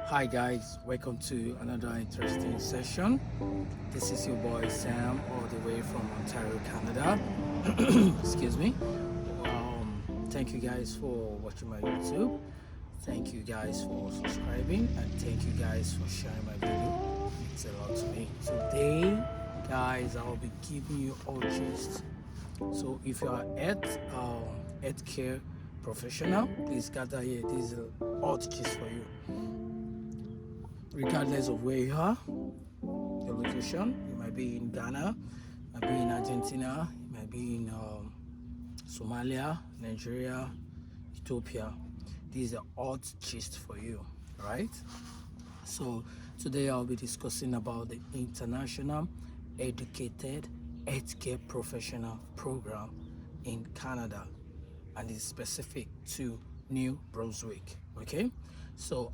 Hi guys, welcome to another interesting session. This is your boy Sam, all the way from Ontario, Canada. Excuse me. Thank you guys for watching my YouTube. Thank you guys for subscribing, and thank you guys for sharing my video. It means a lot to me. Today, guys, I'll be giving you all gist. So if you are healthcare professional, please gather here. This is all gist for you. Regardless of where you are, your location, you might be in Ghana, you might be in Argentina, you might be in Somalia, Nigeria, Ethiopia. These are all gist for you, right? So today I'll be discussing about the International Educated Healthcare Professional Program in Canada, and it's specific to New Brunswick. Okay, so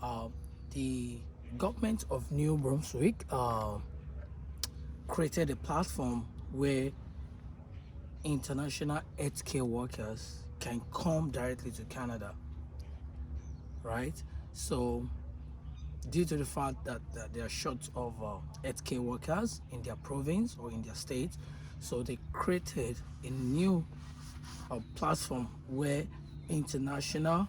the government of New Brunswick created a platform where international healthcare workers can come directly to Canada, right? So due to the fact that they are short of healthcare workers in their province or in their state, so they created a new platform where international,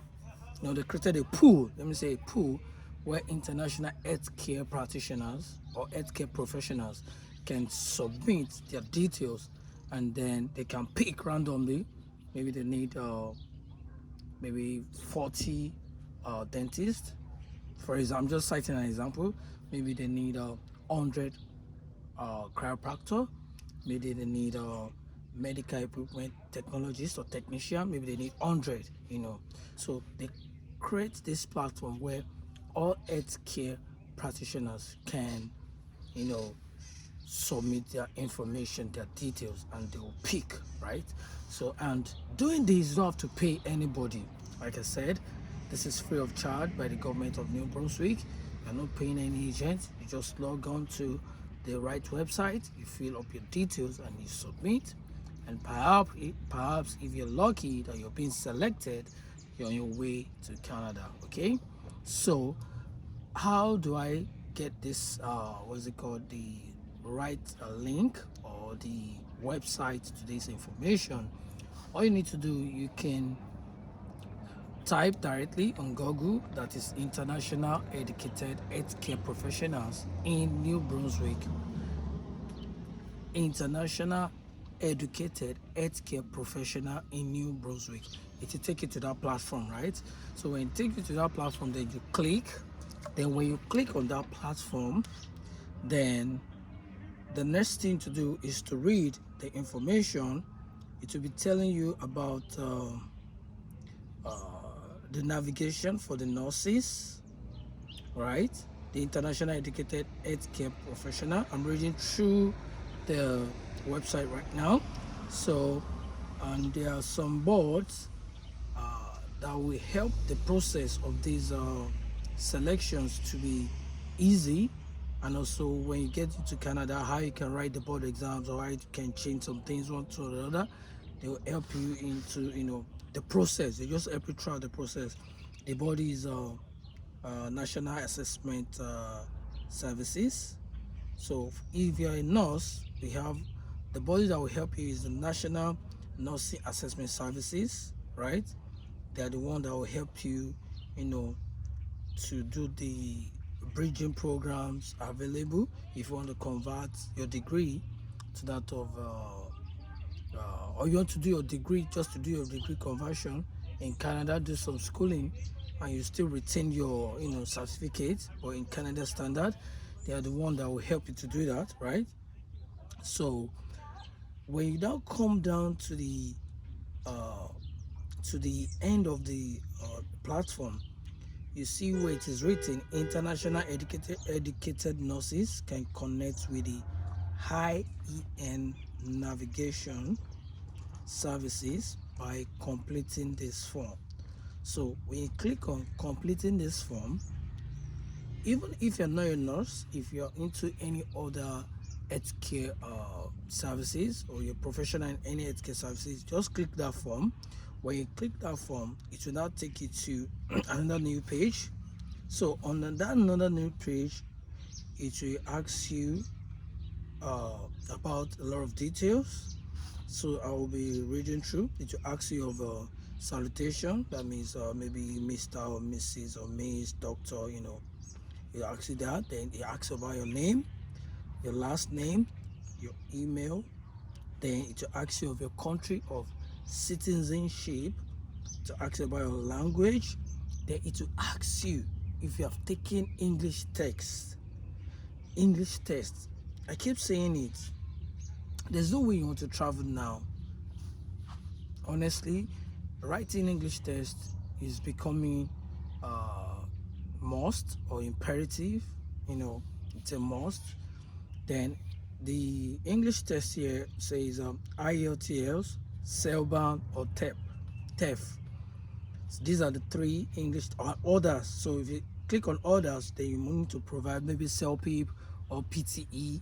they created a pool, let me say a pool, where international healthcare practitioners or healthcare professionals can submit their details, and then they can pick randomly. Maybe they need maybe 40 dentists. For example, I'm just citing an example. Maybe they need 100 chiropractor. Maybe they need medical equipment technologist or technician. Maybe they need 100. So they create this platform where all healthcare practitioners can, submit their information, their details, and they will pick, right? So, and doing this, you don't have to pay anybody. Like I said, this is free of charge by the government of New Brunswick. You're not paying any agent. You just log on to the right website, you fill up your details, and you submit. And perhaps if you're lucky that you're being selected, you're on your way to Canada. Okay, so how do I get this what's it called, the right link or the website to this information? All you need to do, you can type directly on Google, that is International Educated Healthcare Professionals in New Brunswick. International Educated Healthcare Professional in New Brunswick. It will take you to that platform, right? So when it takes you to that platform, then you click. Then when you click on that platform, then the next thing to do is to read the information. It will be telling you about the navigation for the nurses, right? The International Educated Healthcare Professional. I'm reading through the website right now. So, and there are some boards that will help the process of these selections to be easy, and also when you get into Canada, how you can write the board exams or how you can change some things one to the other. They will help you into the process. They just help you throughout the process. The body is National Assessment Services. So if you're a nurse, we have the body that will help you is the National Nursing Assessment Services, right? They are the one that will help you, to do the bridging programs available if you want to convert your degree to that of or you want to do your degree, just to do your degree conversion in Canada, do some schooling, and you still retain your certificate, but in Canada standard. They are the one that will help you to do that, right? So when you now come down to the end of the platform, you see where it is written international educated nurses can connect with the high end navigation services by completing this form. So when you click on completing this form, even if you're not a nurse, if you're into any other healthcare services, or you're professional in any healthcare services, just click that form. When you click that form, it will now take you to another new page. So on that another new page, it will ask you about a lot of details. So I will be reading through. It will ask you of a salutation. That means maybe Mr. or Mrs. or Miss, Doctor. It asks you that. Then it asks about your name, your last name, your email. Then it will ask you of your country of citizenship. To ask you about your language. Then it will ask you if you have taken English text. English test. I keep saying it. There's no way you want to travel now. Honestly, writing English test is becoming must or imperative. It's a must. Then the English test here says IELTS, CELBA, or TEF. So these are the three English orders. So if you click on orders, then you need to provide maybe CELPIP or PTE.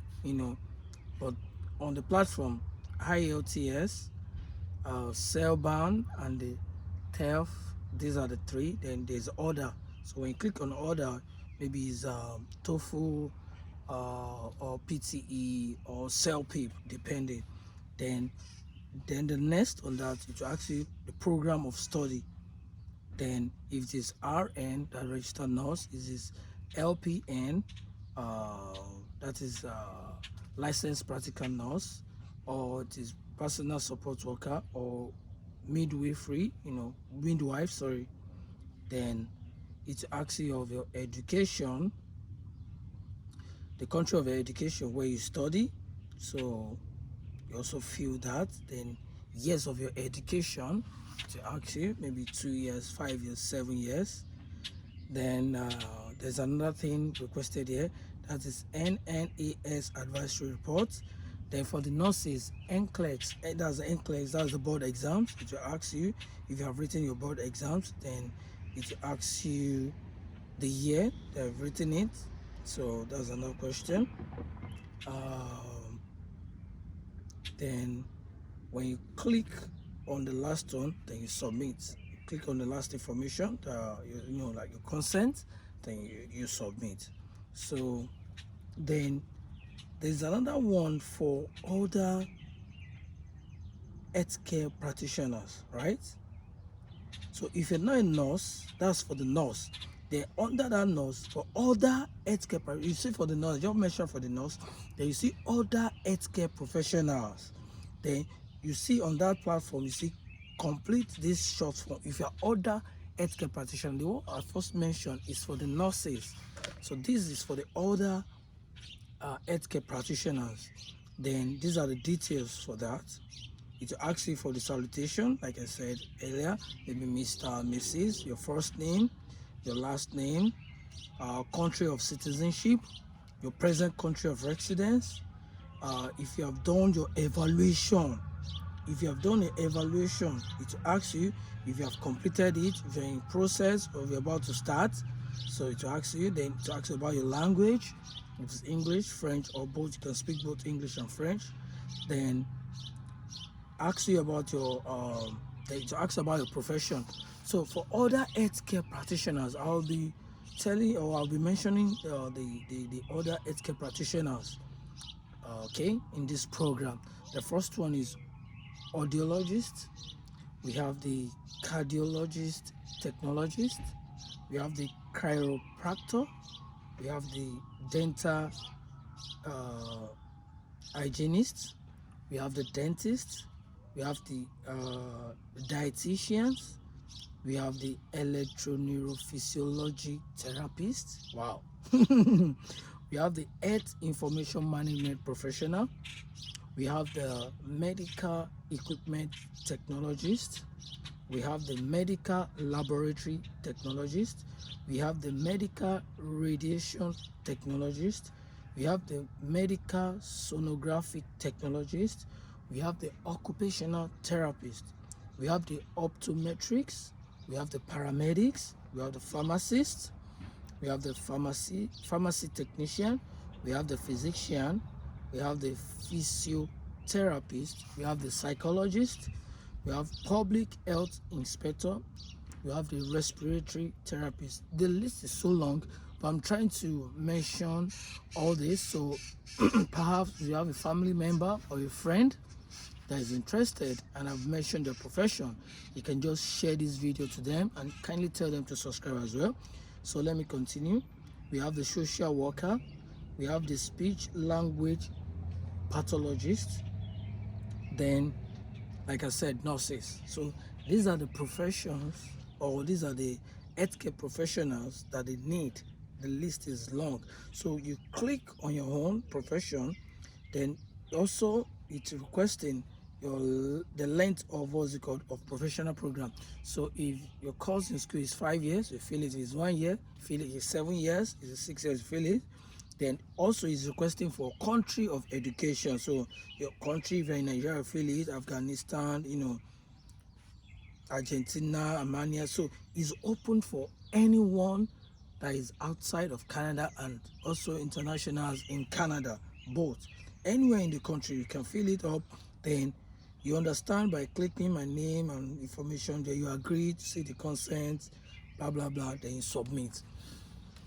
But on the platform, IELTS, CELBA, and the TEF, these are the three. Then there's order. So when you click on order, maybe it's TOEFL or PTE or CELPIP, depending. Then the next on that, it will ask you the program of study. Then if it is RN, that registered nurse, it is LPN, that is licensed practical nurse, or it is personal support worker, or midwifery, midwife, sorry. Then it asks you of your education, the country of your education where you study. So you also fill that. Then years of your education, to ask you maybe 2 years, 5 years, 7 years. Then there's another thing requested here, that is NNAS advisory report. Then for the nurses, NCLEX, that's the NCLEX, that's the board exams. It will ask you if you have written your board exams. Then it will ask you the year they've written it. So that's another question. Then when you click on the last one, then you submit. You click on the last information, like your consent, then you submit. So then there's another one for other healthcare practitioners, right? So if you're not a nurse, that's for the nurse. Then under that nurse, for other healthcare, you see for the nurse, just mention for the nurse, then you see other healthcare professionals. Then you see on that platform, you see complete this short form. If you're other healthcare practitioner, the one I first mentioned is for the nurses. So this is for the other healthcare practitioners. Then these are the details for that. It will ask you for the salutation, like I said earlier, maybe Mr. Mrs., your first name, your last name, country of citizenship, your present country of residence. If you have done your evaluation, it will ask you if you have completed it, if you're in process or you're about to start. So it will ask you, then it will ask you about your language, if it's English, French, or both. You can speak both English and French. Then ask you about your to ask about your profession. So for other healthcare practitioners, I'll be mentioning the other healthcare practitioners, okay, in this program. The first one is audiologist. We have the cardiologist, technologist. We have the chiropractor. We have the dental hygienist. We have the dentist. We have the dietitians. We have the electroneurophysiology therapist. Wow. We have the health information management professional. We have the medical equipment technologist. We have the medical laboratory technologist. We have the medical radiation technologist. We have the medical sonographic technologist. We have the occupational therapist. We have the optometrics. We have the paramedics. We have the pharmacists. We have the pharmacy technician. We have the physician. We have the physiotherapist. We have the psychologist. We have public health inspector. You have the respiratory therapists. The list is so long, but I'm trying to mention all this. So perhaps you have a family member or a friend that is interested and I've mentioned their profession, you can just share this video to them and kindly tell them to subscribe as well. So let me continue. We have the social worker, we have the speech language pathologist, then like I said, nurses. So these are the professions, or these are the healthcare professionals that they need. The list is long. So you click on your own profession, then also it's requesting the length of what's it called of professional program. So if your course in school is 5 years, you feel it is 1 year, feel it is 7 years, is 6 years, you feel it. Then also is requesting for country of education. So your country, if you're in Nigeria, feel it, Afghanistan, Argentina, Armenia. So it's open for anyone that is outside of Canada and also internationals in Canada, both. Anywhere in the country, you can fill it up. Then you understand by clicking my name and information, that you agree to see the consent, blah, blah, blah, then you submit.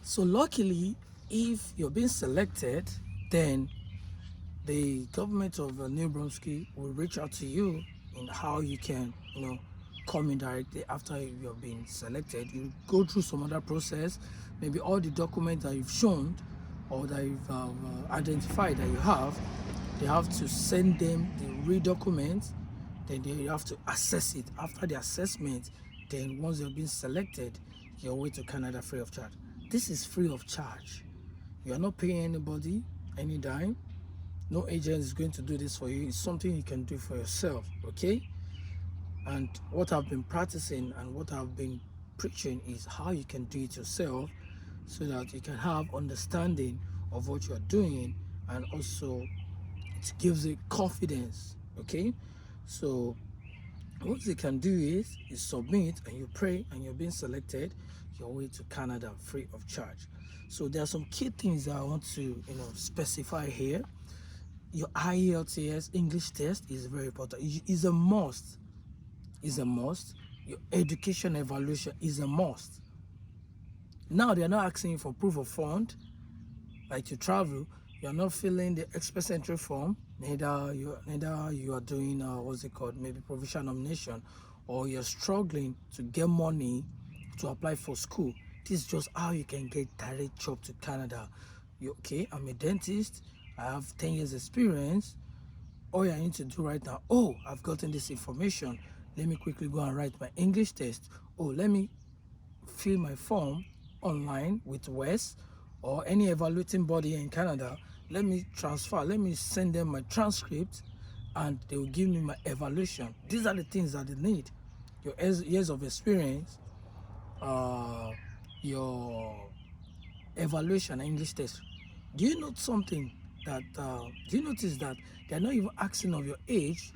So luckily, if you're being selected, then the government of New Brunswick will reach out to you in how you can, come in directly after you've been selected. You go through some other process, maybe all the documents that you've shown or that you've identified that you have, they have to send them the real documents, then they have to assess it. After the assessment, then once you've been selected, you're away to Canada free of charge. This is free of charge. You're not paying anybody any dime. No agent is going to do this for you. It's something you can do for yourself, okay? And what I've been practicing and what I've been preaching is how you can do it yourself so that you can have understanding of what you're doing, and also it gives you confidence, okay? So what you can do is submit and you pray and you're being selected, your way to Canada free of charge. So there are some key things that I want to specify here. Your IELTS English test is very important. It's a must. Is a must. Your education evaluation is a must. Now they're not asking you for proof of fund, like to travel. You're not filling the express entry form. Neither you are doing what's it called, maybe provisional nomination, or you're struggling to get money to apply for school. This is just how you can get direct job to Canada. Okay? I'm a dentist. I have 10 years experience. All I need to do right now, I've gotten this information. Let me quickly go and write my English test. Let me fill my form online with Wes or any evaluating body in Canada. Let me send them my transcript and they will give me my evaluation. These are the things that they need. Your years of experience, your evaluation, English test. Do you know something that, do you notice that they're not even asking of your age,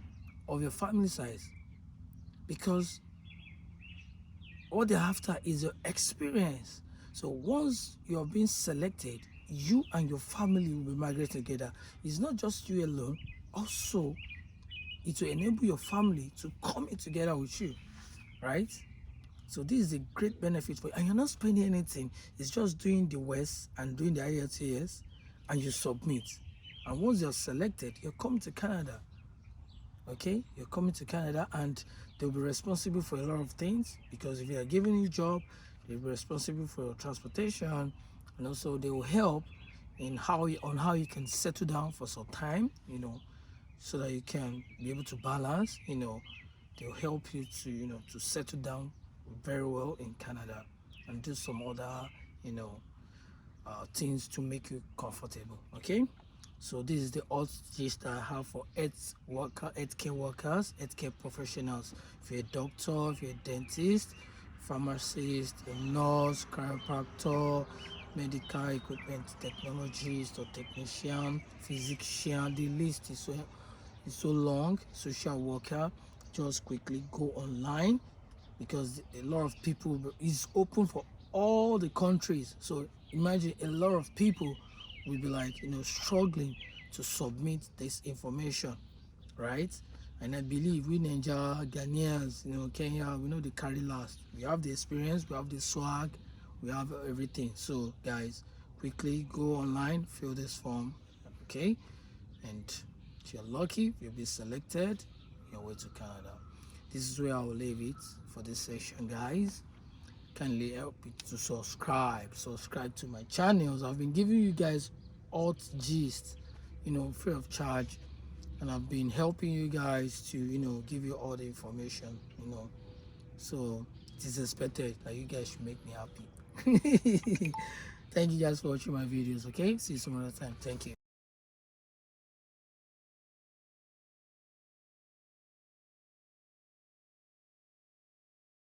of your family size? Because what they're after is your experience. So once you're being selected, you and your family will be migrating together. It's not just you alone. Also, it will enable your family to come in together with you, right? So this is a great benefit for you. And you're not spending anything. It's just doing the West and doing the IELTS and you submit. And once you're selected, you're coming to Canada. Okay? You're coming to Canada and they'll be responsible for a lot of things, because if you are giving you a job, they'll be responsible for your transportation, and also they will help in how you can settle down for some time, so that you can be able to balance, they'll help you to, to settle down very well in Canada and do some other, things to make you comfortable. Okay? So this is the odd gist I have for healthcare workers, healthcare professionals. If you're a doctor, if you're a dentist, pharmacist, a nurse, chiropractor, medical equipment technologist or technician, physician, the list is so long. Social worker, just quickly go online, because a lot of people is open for all the countries. So imagine a lot of people will be like struggling to submit this information, right? And I believe we Ninja Ghanaians, Kenya, we know they carry last. We have the experience, we have the swag, we have everything. So guys, quickly go online, fill this form, okay? And if you're lucky, you'll be selected your way to Canada. This is where I will leave it for this session, guys. Kindly help me to subscribe to my channels. I've been giving you guys alt gist, free of charge, and I've been helping you guys to give you all the information, so it is expected that you guys should make me happy. Thank you guys for watching my videos. Okay, see you some other time. Thank you.